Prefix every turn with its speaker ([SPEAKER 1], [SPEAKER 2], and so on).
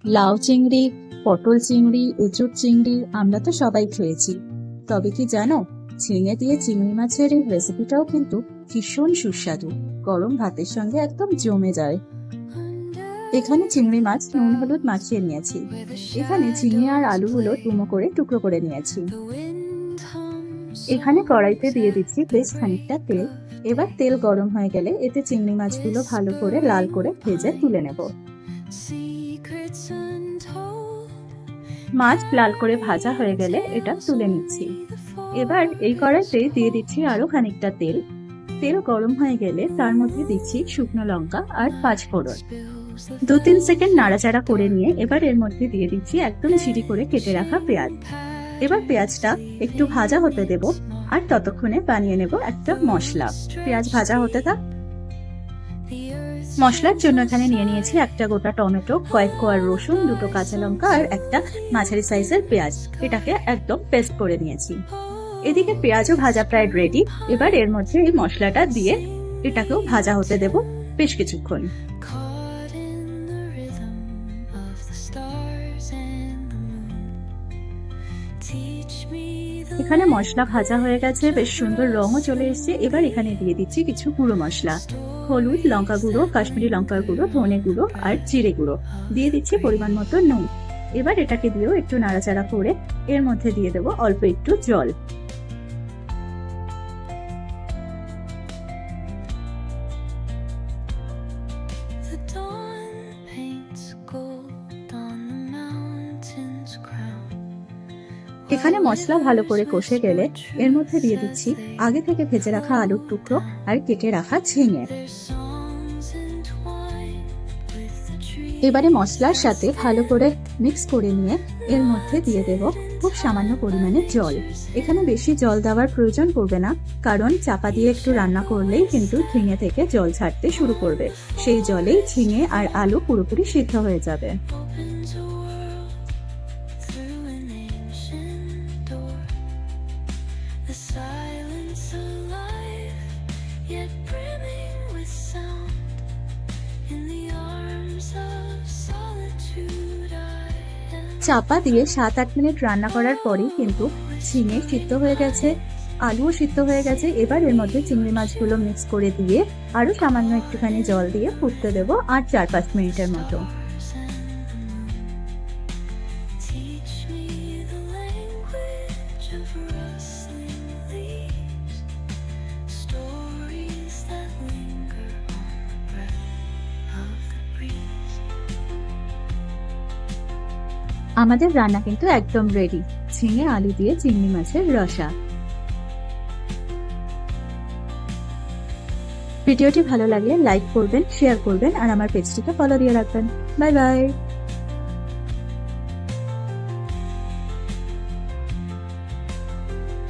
[SPEAKER 1] লাউ চিংড়ি, পটল চিংড়ি, এঁচোড় চিংড়ি আমরা তো সবাই খেয়েছি। তবে কি জানো, ঝিঙে দিয়ে চিংড়ি মাছের এই রেসিপিটাও কিন্তু ভীষণ সুস্বাদু। গরম ভাতের সঙ্গে একদম জমে যায়। এখানে চিংড়ি মাছ নুন হলুদ মাখিয়ে নিয়েছি। এখানে ঝিঙে আর আলুগুলো ডুমো করে টুকরো করে নিয়েছি। এখানে কড়াইতে দিয়ে দিচ্ছি বেশ খানিকটা তেল। এবার তেল গরম হয়ে গেলে এতে চিংড়ি মাছগুলো ভালো করে লাল করে ভেজে তুলে নেব। মাছ লাল করে ভাজা হয়ে গেলে এটা তুলে নিচ্ছি। এবার এই কড়াইতে দিয়ে দিচ্ছি আরো খানিকটা তেল। তেল গরম হয়ে গেলে তার মধ্যে দিচ্ছি শুকনো লঙ্কা আর 5 ফোড়ন। 2-3 সেকেন্ড নাড়াচাড়া করে নিয়ে এবার এর মধ্যে দিয়ে দিচ্ছি একদম ঝিরি করে কেটে রাখা পেঁয়াজ। এবার পেঁয়াজটা একটু ভাজা হতে দেব, আর ততক্ষণে বানিয়ে নেব একটা মশলা। পেঁয়াজ ভাজা হতে থাক। মশলার জন্য এখানে নিয়ে নিয়েছি একটা গোটা টমেটো, কয়েক কোয়া রসুন, 2টো কাঁচা লঙ্কা আর একটা মাঝারি সাইজের পেঁয়াজ। এটাকে একদম পেস্ট করে নিয়েছি। এদিকে পেঁয়াজও ভাজা প্রায় রেডি। এবার এর মধ্যে এই মশলাটা দিয়ে এটাকেও ভাজা হতে দেব বেশ কিছুক্ষণ। এখানে মশলা ভাজা হয়ে গেছে, বেশ সুন্দর রঙও চলে এসেছে। এবার এখানে দিয়ে দিচ্ছি কিছু গুঁড়ো মশলা, হলুদ, লঙ্কা গুঁড়ো, কাশ্মীরি লঙ্কার গুঁড়ো, ধনে গুঁড়ো আর জিরে গুঁড়ো। দিয়ে দিচ্ছি পরিমাণ মতো নুন। এবার এটাকে দিয়েও একটু নাড়াচাড়া করে এর মধ্যে দিয়ে দেবো অল্প একটু জল। এখানে মশলা ভালো করে কষে গেলে এর মধ্যে দিয়ে দিচ্ছি আগে থেকে ভেজে রাখা আলুর টুকরো আর কেটে রাখা ঝিঙে। এবারে মশলার সাথে ভালো করে মিক্স করে নিয়ে এর মধ্যে দিয়ে দেব খুব সামান্য পরিমাণে জল। এখানে বেশি জল দেওয়ার প্রয়োজন পড়বে না, কারণ চাপা দিয়ে একটু রান্না করলেই কিন্তু ঝিঙে থেকে জল ছাড়তে শুরু করবে। সেই জলেই ঝিঙে আর আলু পুরোপুরি সিদ্ধ হয়ে যাবে। চাপা দিয়ে 7-8 মিনিট রান্না করার পরেই কিন্তু ঝিঙে সিদ্ধ হয়ে গেছে, আলুও সিদ্ধ হয়ে গেছে। এবার এর মধ্যে চিংড়ি মাছগুলো মিক্স করে দিয়ে আরো সামান্য একটুখানি জল দিয়ে ফুটতে দেবো আর 4-5 মিনিটের মতো। আমাদের রান্না কিন্তু একদম রেডি, ঝিঙে আলু দিয়ে চিংড়ি মাছের রসা। ভিডিওটি ভালো লাগলে লাইক করবেন, শেয়ার করবেন আর আমার পেজটিকে ফলো দিয়ে রাখবেন। Bye bye.